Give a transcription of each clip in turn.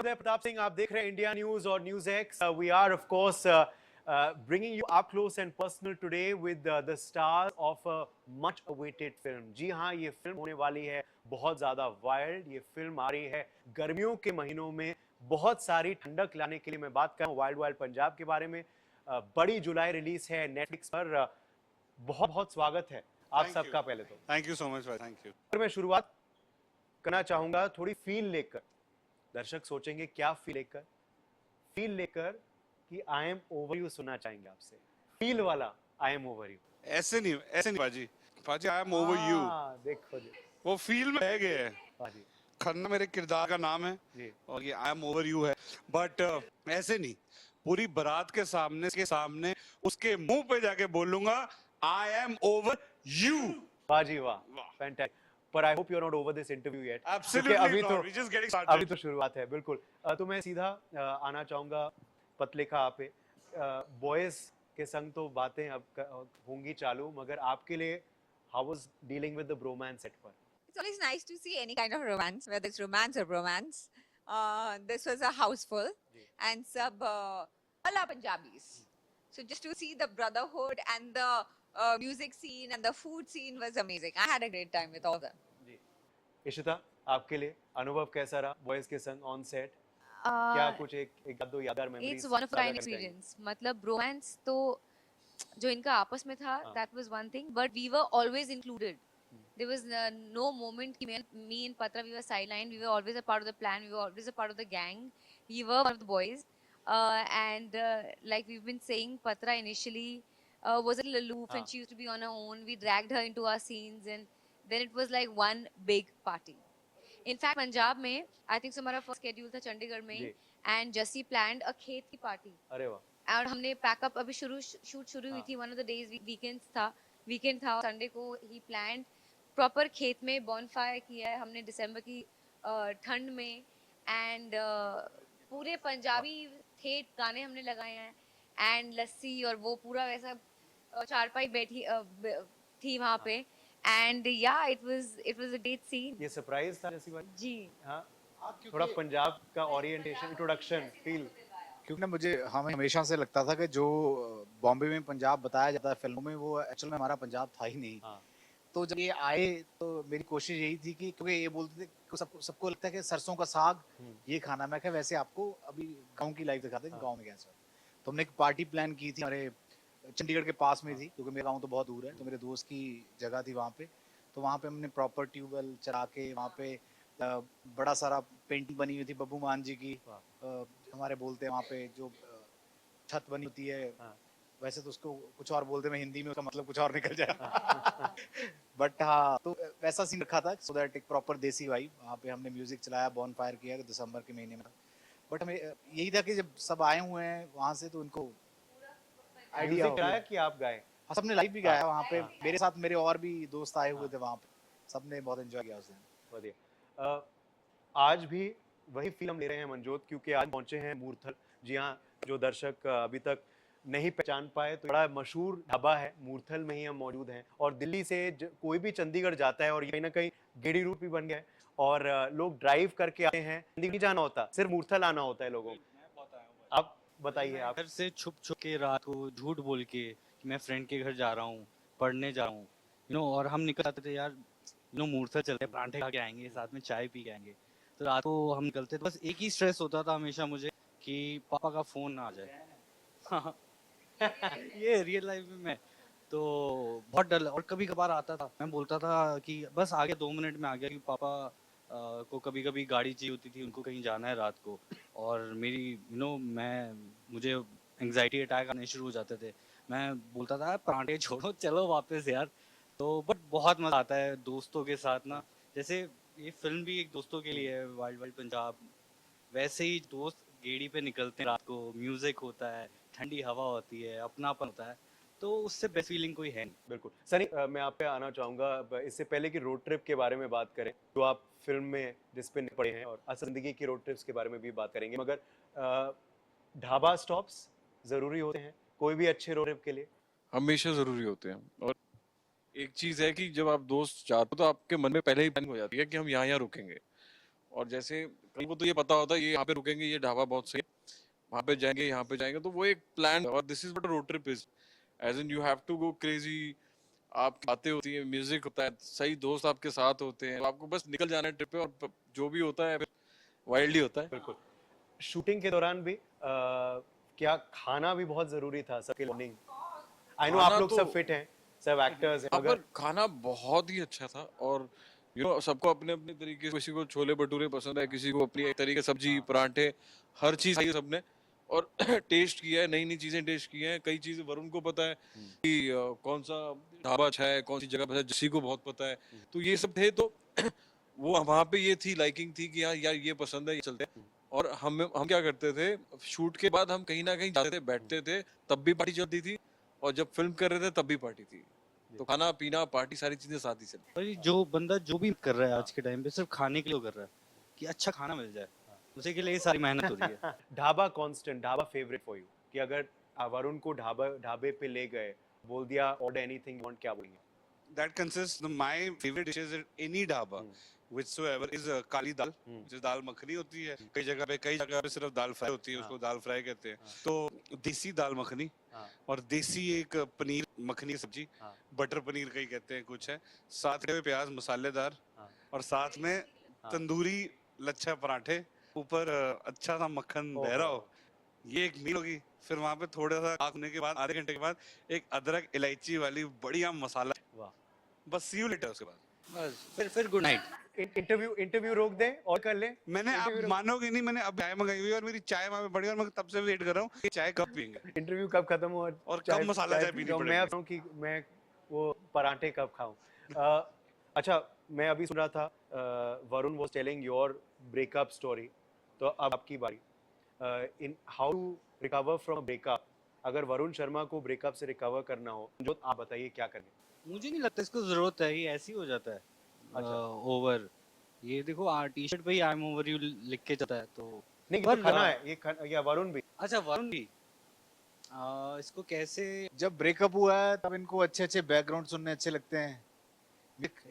उदय प्रताप सिंह, आप देख रहे हैं इंडिया न्यूज और News X. We are of course bringing you up close and personal today with the stars of a much awaited film। जी हाँ, ये film होने वाली है बहुत ज़्यादा वाइल्ड। ये फिल्म आ रही है गर्मियों के महीनों में, बहुत सारी ठंडक लाने के लिए। मैं बात कर रहा हूँ वाइल्ड वाइल्ड पंजाब के बारे में। बड़ी जुलाई रिलीज है नेटफ्लिक्स पर। बहुत बहुत स्वागत है आप सबका। पहले तो थैंक यू सो मच भाई, थैंक यू। मैं शुरुआत करना चाहूंगा थोड़ी फील लेकर। दर्शक सोचेंगे क्या फील लेकर कि आई एम ओवर यू सुनना चाहेंगे आपसे। फील वाला आई एम ओवर यू। ऐसे नहीं बाजी। बाजी आई एम ओवर यू, देखो जी, वो फील में रह गए हैं। बाजी खन्ना मेरे किरदार का नाम है जी। और ये आई एम ओवर यू है। बट ऐसे नहीं, पूरी बारात के सामने उसके मुंह पे जाके बोलूंगा आई एम ओवर यू। बाजी वाह, फैंटास्टिक। पर I hope you are not over this interview yet. Absolutely अभी not. तो We're just getting started. अभी तो शुरुआत है, बिल्कुल। तो मैं सीधा आना चाहूंगा पतलेखा आप पे। बॉयज के संग तो बातें अब होंगी चालू, मगर आपके लिए how was dealing with the bromance set पर? It's always nice to see any kind of romance, whether it's romance or bromance. This was a house full and sub alla Punjabis. So just to see the brotherhood and the music scene and the food scene was amazing. I had a great time with all of them. जी। इशिता, आपके लिए अनुभव कैसा रहा boys के संग on set? क्या कुछ एक दो यादगार memories? It's one of a kind experience. मतलब romance तो जो इनका आपस में था, that was one thing, but we were always included. There was no moment कि me and Patra we were sidelined. We were always a part of the plan. We were always a part of the gang. We were one of the boys, and like we've been saying, Patra initially was a little aloof and she used to be on her own. We dragged her into our scenes, and then it was like one big party. In fact, Punjab में I think so हमारा first schedule था चंडीगढ़ में ही, and Jussie planned a खेत की party. अरे वाह। और हमने पैकअप अभी शूट शुरू हुई थी, one of the days weekend था संडे को ही प्लान्ड प्रॉपर खेत में बॉनफायर किया है हमने दिसंबर की ठंड में, एंड पूरे पंजाबी थे गाने हमने लगाए हैं, एंड लस्सी और वो पूरा वैसा चारपाई बैठी थी वहाँ पे, एंड या it was a great scene. ये सरप्राइज था जैसी बात जी हाँ, थोड़ा पंजाब का ओरिएंटेशन, इंट्रोडक्शन, फील। क्योंकि ना मुझे हमें हमेशा से लगता था कि जो बॉम्बे में पंजाब बताया जाता है फिल्मों में, वो एक्चुअल में हमारा पंजाब था ही नहीं। तो जब ये आए तो मेरी कोशिश यही थी कि क्योंकि ये बोलते थे सबको लगता है कि सरसों का साग ये खाना, मैं कहा वैसे आपको अभी गांव की लाइफ दिखाते हैं गांव में कैसा। तो हमने एक पार्टी प्लान की थी, हमारे चंडीगढ़ के पास में थी, क्योंकि मेरा गाँव तो बहुत दूर है, तो मेरे दोस्त की जगह थी वहाँ पे। तो वहाँ पे हमने प्रॉपर ट्यूबवेल चला के, वहाँ पे बड़ा सारा पेंटिंग बनी हुई थी बब्बू मान जी की, हमारे बोलते हैं वहाँ पे जो छत बनी होती है, वैसे तो उसको कुछ और बोलते हैं, मैं हिंदी में उसका मतलब कुछ और निकल जाए बट हाँ, तो वैसा सीन रखा था सो दैट एक प्रॉपर देसी वाइब। वहाँ पे हमने म्यूजिक चलाया, बॉन फायर किया दिसंबर के महीने में। बट हमें यही था कि जब सब आए हुए हैं वहाँ से तो उनको आइडिया कराया कि आप गाएं। हाँ, सबने लाइव भी गाया वहाँ पे। मेरे साथ मेरे और भी दोस्त आए हुए थे वहाँ पे, सबने बहुत एंजॉय किया उस दिन। बढ़िया। आज भी वही फिल्म ले रहे हैं मनजोत, क्योंकि आज पहुंचे हैं मूर्थल। जी हाँ, जो दर्शक अभी तक नहीं पहचान पाए तो बड़ा मशहूर ढाबा है, मूर्थल में ही हम मौजूद हैं। और दिल्ली से कोई भी चंडीगढ़ जाता है और कहीं ना कहीं गेड़ी रूट भी बन गया है, और लोग ड्राइव करके आते हैं, नहीं जाना होता, सिर्फ मूर्थल आना होता है लोगों को। आप बताइए। आप घर से छुप के रात को झूठ बोल के कि मैं फ्रेंड के घर जा रहा हूँ, पढ़ने जा रहा हूँ, और हम निकल आते थे यार, मूर्थल चलते हैं, परांठे खा के आएंगे, साथ में चाय पी के आएंगे। तो रात को हम निकलते तो बस एक ही स्ट्रेस होता था हमेशा मुझे कि पापा का फोन ना आ जाए ये रियल लाइफ में तो बहुत डर। और कभी कभार आता था, मैं बोलता था कि बस आ गया, 2 मिनट में आ गया, कि पापा को कभी कभी गाड़ी चाहिए होती थी, उनको कहीं जाना है रात को, और मेरी मुझे एंग्जाइटी अटैक आने शुरू हो जाते थे। मैं बोलता था परांठे छोड़ो, चलो वापस यार। तो बट बहुत मजा आता है दोस्तों के साथ ना, जैसे ये फिल्म भी एक दोस्तों के लिए है, वाइल्ड वाइल्ड पंजाब। वैसे ही दोस्त गेड़ी पे निकलते हैं रात को, म्यूजिक होता है, ठंडी हवा होती है, अपनापन होता है, तो उससे बेस्ट फीलिंग कोई है नहीं। बिल्कुल सनी, मैं आप पे आना चाहूंगा। इससे पहले कि रोड ट्रिप के बारे में बात करें, जो आप फिल्म में जिस पे पड़े हैं, और असल जिंदगी की रोड ट्रिप्स के बारे में भी बात करेंगे, मगर ढाबा स्टॉप्स जरूरी होते हैं कोई भी अच्छे रोड ट्रिप के लिए? हमेशा जरूरी होते हैं। और एक चीज है कि जब आप दोस्त जाते हो तो आपके मन में पहले ही प्लानिंग हो जाती है कि हम यहाँ रुकेंगे, और जैसे कहीं को तो ये पता होता है ये यहाँ पे रुकेंगे, ये ढाबा बहुत सही है, वहाँ पे जाएंगे, यहाँ पे जाएंगे, तो वो एक प्लान। और this is what a road trip is, as in you have to go crazy. आप बातें होती है, म्यूजिक होता है, सही दोस्त आपके साथ होते हैं, तो आपको बस निकल जाना है ट्रिप पे, और जो भी होता है वाइल्ड ही होता है। बिल्कुल। शूटिंग के दौरान भी क्या खाना भी बहुत जरूरी था सबके मॉर्निंग? आई नो आप खाना लोग तो सब फिट हैं, सब एक्टर्स हैं, हाँ, मगर पर खाना बहुत ही अच्छा था। और सबको अपने अपने तरीके से, किसी को छोले भटूरे पसंद है, किसी को अपनी एक तरीके सब्जी पराठे, हर चीज खाई है सबने। और टेस्ट किया है, नई नई चीजें टेस्ट की हैं। कई चीजें वरुण को पता है कि कौन सा ढाबा अच्छा है, कौन सी जगह पता है, जस्सी को बहुत पता है। तो ये सब थे, तो वो वहाँ पे ये थी, लाइकिंग थी कि हाँ यार ये पसंद है, ये चलते हैं। और हम क्या करते थे, शूट के बाद हम कहीं ना कहीं जाते थे, बैठते थे, तब भी पार्टी चलती थी, और जब फिल्म कर रहे थे तब भी पार्टी थी। तो खाना पीना पार्टी सारी चीजें साथ ही चलती। और ये जो बंदा जो भी कर रहा है आज के टाइम पे सिर्फ खाने के लिए वो कर रहा है कि अच्छा खाना मिल जाए, उसी के लिए ये सारी मेहनत हो रही है। Dhaba constant, dhaba favourite for you, कि अगर वरुण को ढाबे पे ले गए, बोल दिया ऑर्डर एनीथिंग यू वांट, क्या बोलेंगे? That consists my favorite dishes at any dhaba whichsoever is काली दाल, जो दाल मखनी होती है। कई जगह पे सिर्फ दाल फ्राई होती है, उसको दाल फ्राई कहते हैं। तो देसी दाल मखनी, और देसी एक पनीर मखनी की सब्जी, बटर पनीर कहीं कहते हैं कुछ है, साथ में प्याज मसालेदार, और साथ में तंदूरी लच्छा पराठे, ऊपर अच्छा सा मक्खन बह रहा हो। ये एक मील होगी। फिर वहां पे थोड़ा सा खाने के बाद, आधे घंटे के बाद, एक अदरक इलायची वाली बढ़िया मसाला। वाह। बस सी यू लेटर उसके बाद। बस फिर गुड नाइट। इंटरव्यू रोक दे और कर ले। मैंने, आप मानोगे नहीं, मैंने अब चाय मंगाई हुई है, और मेरी चाय वहां पे पड़ी है, और मैं तब से वेट कर रहा हूँ कि चाय कब पियेंगे, इंटरव्यू कब खत्म हो और कब मसाला चाय पीनी मैं पड़ेगी। बताऊं कि मैं वो पराठे कब खाऊं। अच्छा, मैं अभी सुन रहा था, Varun was telling your breakup story, तो अब आपकी बारी। In how to recover from a breakup, अगर वरुण शर्मा को ब्रेकअप से रिकवर करना हो, जो आप बताइए क्या करेंगे? मुझे नहीं लगता इसको जरूरत है, ये ऐसे ही हो जाता है। अच्छा। ओवर, ये देखो टी शर्ट पे ही आई एम ओवर यू लिख के जाता है तो। नहीं, ये पर तो खाना है, या वरुण भी। अच्छा वरुण भी इसको कैसे। जब ब्रेकअप हुआ है तब इनको अच्छे अच्छे बैकग्राउंड सुनने अच्छे लगते हैं।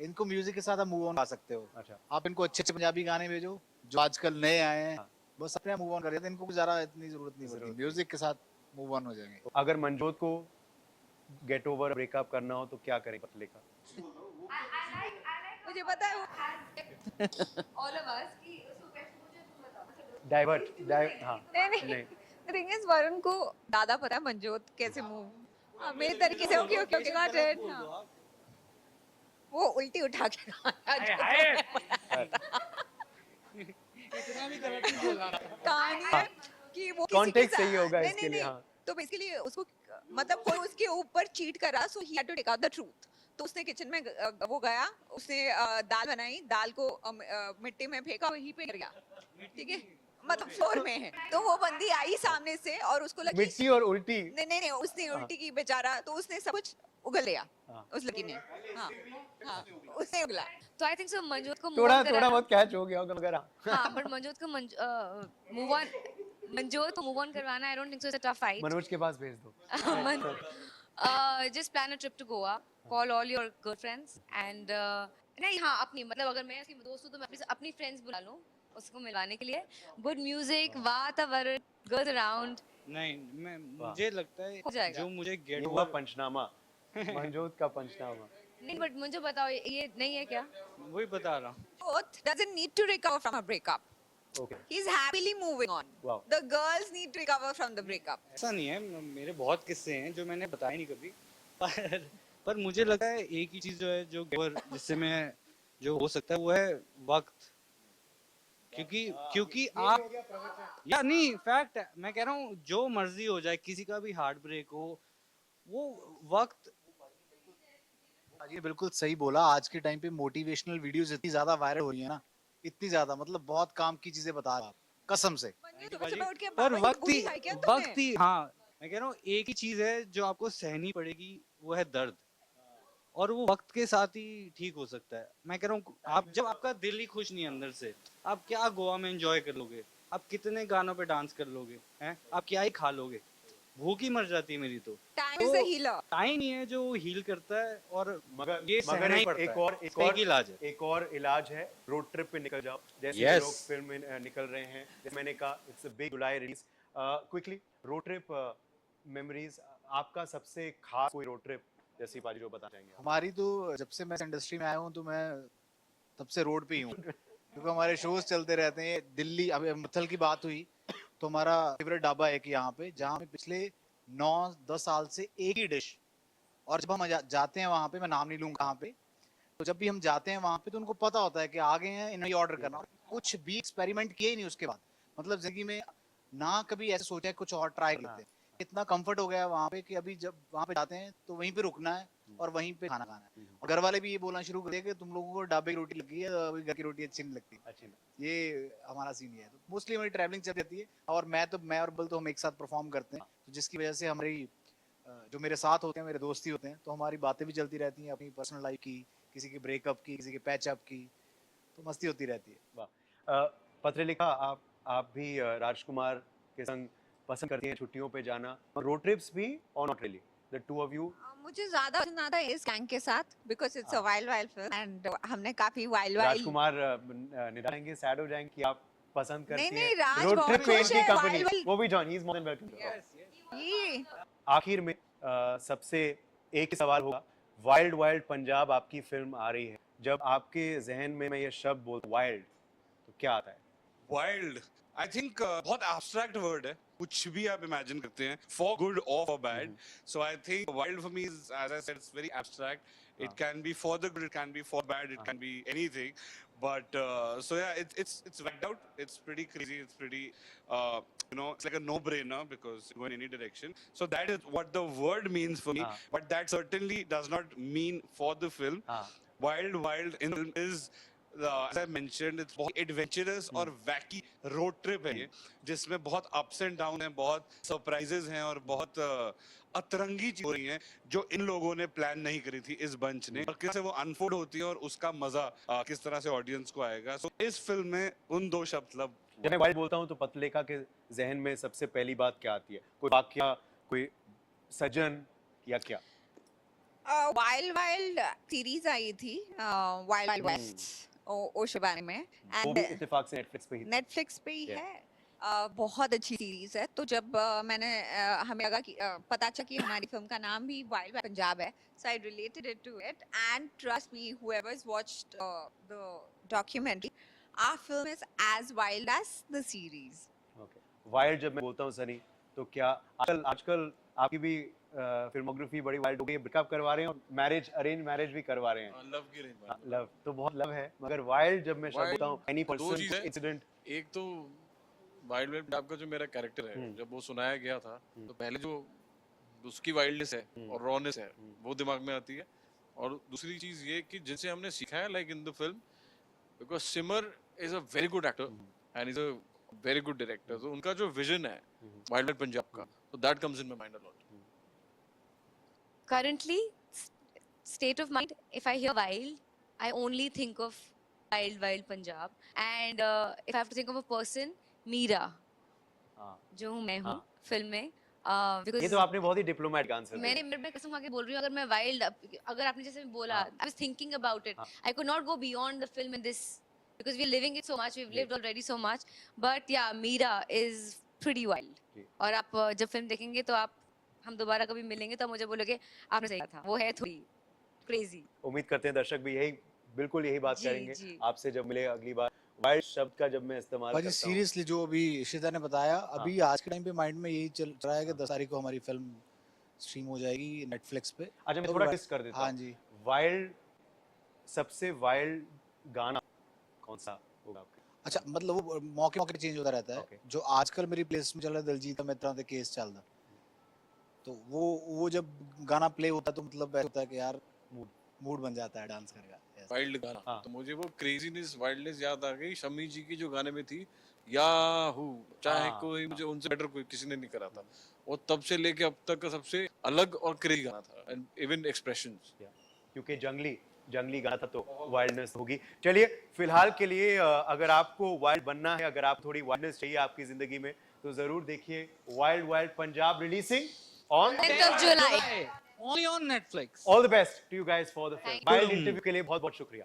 इनको म्यूजिक के साथ आप मूव ऑन कर सकते हो। अच्छा। आप इनको अच्छे अच्छे पंजाबी गाने भेजो जो आजकल नए आए हैं, बस अपने मूव ऑन कर देते हैं। इनको कुछ ज्यादा इतनी जरूरत नहीं पड़ती, म्यूजिक के साथ मूव ऑन हो जाएंगे। अगर मंजोत को गेट ओवर ब्रेकअप करना हो तो क्या करें पतले का? मुझे पता है ऑल ऑफ अस कि उसको कैसे, मुझे तुम बताओ। डाइवर्ट, हाँ। नहीं द थिंग इज वरुण को दादा पता है मंजोत कैसे मूव, मेरे तरीके से okay okay okay got it. वो उल्टी उठा के कहानी है कि वो कॉन्टेक्स्ट सही होगा इसके लिए। हाँ, तो बेसिकली उसको मतलब कोई उसके ऊपर चीट करा, so he had to take out the truth. तो उसने किचन में वो गया, उसने दाल बनाई, दाल को मिट्टी में फेंका, वहीं पे गिर गया, ठीक है, मतलब फ्लोर में है। तो वो बंदी आई सामने से और उसको लगी मिर्ची और उल्टी। नहीं उसने उल्टी की बेचारा, तो उसने सब कुछ उगल लिया उस लड़की ने। हाँ हाँ, उसने उगला। तो आई थिंक सो मंजोत को थोड़ा बहुत कैच हो गया होगा मगर। हाँ, बट मंजोत को मूव ऑन, मंजोत को मूव ऑन करवाना, I don't think so it's a tough fight. Manoj के पास भेज दो। just plan a trip to Goa, call all your girlfriends and नहीं, हाँ, अपनी, मतलब अगर मैं उसकी दोस्त हूँ तो मैं अपनी फ्रेंड्स बुला लूँ उसको मिलवाने के लिए। गुड म्यूजिक, वातावरण, गर्ल्स अराउंड। नहीं, मुझे लगता है हो जाएगा। जो मुझे गेट हुआ पंचनामा, मंजोत का पंचनामा। नहीं, बट मुझे बताओ, ये नहीं है क्या? वही बता रहा हूँ। Both doesn't need to recover from a breakup. Okay. He's happily moving on. Wow. The girls need to recover from the breakup. ऐसा नहीं है, मेरे बहुत किस्से हैं जो मैंने बताए नहीं कभी। पर मुझे लगता है एक ही चीज जो है जो जिससे मैं जो हो सकता है वो है वक्त। क्योंकि आप या नहीं, फैक्ट है, मैं कह रहा हूँ जो मर्जी हो जाए, किसी का भी हार्ट ब्रेक हो, वो वक्त। ये बिल्कुल सही बोला। आज के टाइम पे मोटिवेशनल वीडियोस इतनी ज्यादा वायरल हो रही है ना, इतनी ज्यादा, मतलब बहुत काम की चीजें बता रहा, कसम से। पर वक्त ही हाँ, मैं कह रहा हूँ एक ही चीज है जो आपको सहनी पड़ेगी, वो है दर्द, और वो वक्त के साथ ही ठीक हो सकता है। मैं कह रहा हूँ आप जब आपका दिल ही खुश नहीं है अंदर से, आप क्या गोवा में एंजॉय कर लोगे? आप कितने गानों पे डांस कर लोगे हैं? आप क्या ही खा लोगे? भूख ही मर जाती है मेरी तो time is a healer. Time ही है जो हील करता है, और मगर ये मगर सहना ही एक, पड़ता एक है। और इसका एक इलाज है। एक और इलाज है, रोड ट्रिप पे निकल जाओ, जैसे Yes. ये लोग फिल्म में निकल रहे हैं, जैसे मैंने कहा it's a big July release. Quickly road trip memories, आपका सबसे खास कोई रोड ट्रिप जैसी पाजी जो बता चाहेंगे आप? हमारी तो जब से मैं इंडस्ट्री में आया हूँ तो मैं तब से रोड पे ही हूँ, क्योंकि हमारे शोज चलते रहते हैं दिल्ली। अभी मत्थल की बात हुई तो हमारा फेवरेट ढाबा है कि यहाँ पे, जहाँ पे पिछले 9-10 साल से एक ही डिश, और जब हम जाते हैं वहाँ पे, मैं नाम नहीं लूंगा कहाँ पे, तो जब भी हम जाते हैं वहाँ पे तो उनको पता होता है कि आ गए हैं, इन्हें ऑर्डर करना, और कुछ भी एक्सपेरिमेंट किए ही नहीं उसके बाद। मतलब जिंदगी में ना कभी ऐसे सोचा है कुछ और ट्राई करते हैं। इतना कंफर्ट हो गया है वहाँ पे कि अभी जब वहाँ पे जाते हैं तो वहीं पे रुकना है और वहीं पे खाना खाना है। और घर वाले भी ये बोलना शुरू कर दिया कि तुम लोगों को ढाबे की रोटी लगी है, अभी घर की रोटी अच्छी नहीं लगती। अच्छी ना? ये हमारा सीन ये है। तो मोस्टली हमारी ट्रैवलिंग चल जाती है, और मैं और बल तो हम एक साथ परफॉर्म करते हैं, तो जिसकी वजह से हमारी जो मेरे साथ होते हैं, मेरे दोस्ती होते हैं, तो हमारी बातें भी चलती रहती हैं, अपनी पर्सनल लाइफ की, किसी की ब्रेकअप की, किसी के पैचअप की, तो मस्ती होती रहती है। वाह। पत्रलेखा, आप भी राजकुमार के संग पसंद करती हैं छुट्टियों पे जाना, और रोड ट्रिप्स भी, और not really, the two of you? मुझे ज्यादा पसंद आता है इस गैंग के साथ, because it's a wild wild film and हमने काफी वाइल्ड वाइल्ड। राजकुमार निरालेंगे, सैड हो जाएंगे कि आप पसंद करती नहीं, हैं राज रोड बहुत ट्रिप पे खुश इनकी है, कंपनी, wild- वो भी join, he is more than welcome. ये आखिर में सबसे एक ही सवाल होगा, वाइल्ड वाइल्ड पंजाब आपकी फिल्म आ रही है, जब आपके जहन में मैं ये शब्द बोलता हूं वाइल्ड, तो क्या आता है? वाइल्ड, आई थिंक बहुत एब्स्ट्रैक्ट वर्ड है, कुछ भी आप इमेजिन करते हैं, फॉर गुड और for bad. So I think wild for me is, as I said, it's very abstract. It can be for the good, it can be for bad, it can be anything. But so yeah, it's whacked out. It's pretty crazy. It's pretty, it's like a no-brainer because you go in any direction. So that is what the word means for me. But that certainly does not mean for the film. Wild Wild in film is, as I mentioned, it's बहुत adventurous और wacky road trip है ये, जिसमें बहुत ups and downs हैं, बहुत surprises हैं, और बहुत अतरंगी चीजें हो रही हैं जो इन लोगों ने प्लान नहीं करी थी इस बंच ने, और किस तरह से वो अनफोल्ड होती है और उसका मजा किस तरह से ऑडियंस को आएगा। सो इस फिल्म में उन दो शब्द लब। जब मैं वाइल्ड बोलता हूँ तो पत्रलेखा के जहन में सबसे पहली बात क्या आती है? कोई वाक्य, कोई सजन, या क्या? वाइल्ड वाइल्ड सीरीज आई थी, वाइल्ड वाइल्ड वेस्ट ओशबाने में, वो भी इत्तेफाक से नेटफ्लिक्स पे ही थी। नेटफ्लिक्स पे ही Yeah. है। बहुत अच्छी सीरीज है। तो जब मैंने हमें लगा कि पता चला कि हमारी फिल्म का नाम भी वाइल्ड पंजाब है, so I related it to it, and trust me, whoever has watched the documentary, our film is as wild as the series. Okay. Wild जब मैं बोलता हूँ सनी, तो क्या आजकल आपकी भी फिल्मोग्राफी बड़ी वाइल्ड हो गई है, ब्रेकअप करवा रहे हैं और मैरिज, अरेंज मैरिज भी करवा रहे हैं। लव की रेंज। लव तो बहुत लव है, मगर वाइल्ड जब मैं शब्द Wild बोलता हूँ, एनी दो पर्सन, चीज़ है। इंसिडेंट। एक तो वाइल्ड वाइल्ड पंजाब का जो मेरा कैरेक्टर है, जब वो सुनाया गया था, तो पहले जो उसकी वाइल्डनेस है और रॉनेस है, वो दिमाग में आती है। और दूसरी चीज ये कि जिनसे हमने सीखा है, like in the film, because Simar is a very good actor and is a very good director, तो उनका जो विजन है वाइल्ड वाइल्ड पंजाब का, तो that comes in my mind a lot. Currently, state of mind, if I hear wild, I only think of wild, wild Punjab. And if I have to think of a person, Meera, हाँ, जो हूँ मैं हूँ हाँ। Film में, ये because तो आपने बहुत ही डिप्लोमेटिक आंसर मैंने मैं कसम खा के बोल रही हूँ, अगर मैं वाइल्ड, अगर आपने जैसे बोला, हाँ। I was thinking about it. हाँ। I could not go beyond the film in this because we're living it so much, we've ji. lived already so much. But yeah, Meera is pretty wild. जी। और आप जब film देखेंगे तो आप, हम दोबारा कभी मिलेंगे तो मुझे बोलोगे आपने सही कहा था, वो है थोड़ी क्रेजी। उम्मीद करते हैं दर्शक भी बिल्कुल यही बात जी, करेंगे जी। आपसे जब मिले अगली बार। वाइल्ड शब्द का जब मैं इस्तेमाल भाजी करता हूँ, सीरियसली जो अभी इशिता ने बताया, अभी आज के टाइम पे माइंड में यही चल रहा है कि 10 तारीख को हमारी फिल्म स्ट्रीम हो जाएगी नेटफ्लिक्स पे। अच्छा मैं तो थोड़ा वा- ट्विस्ट कर देता हाँ हूँ। जी। वाइल्ड, सबसे वाइल्ड गाना कौन सा होगा आपके? अच्छा, मतलब वो मौके मौके पे चेंज होता रहता है। Okay. जो आजकल मेरी प्लेलिस्ट में चल रहा है दिलजीत मित्रा दे केस चलदा, तो वो जब गाना प्ले होता है तो मतलब ऐसा होता है कि यार मूड बन जाता है डांस करने का। Yes. वाइल्ड गाना, हाँ। तो मुझे वो क्रेजीनेस वाइल्डनेस याद आ गई शम्मी जी की जो गाने में थी, याहू, चाहे हाँ, कोई मुझे उनसे बेटर कोई किसी ने नहीं करा था, और तब से लेके अब तक का सबसे अलग और क्रेजी गाना था, एंड इवन एक्सप्रेशंस। क्योंकि जंगली गाना था तो वाइल्डनेस होगी। चलिए फिलहाल के लिए अगर आपको वाइल्ड बनना है, अगर आप थोड़ी वाइल्डनेस चाहिए आपकी जिंदगी में, तो जरूर देखिए wild wild Punjab releasing on 10th of July. Only on Netflix. All the best to you guys for the film Thank you. Wild interview के लिए बहुत बहुत शुक्रिया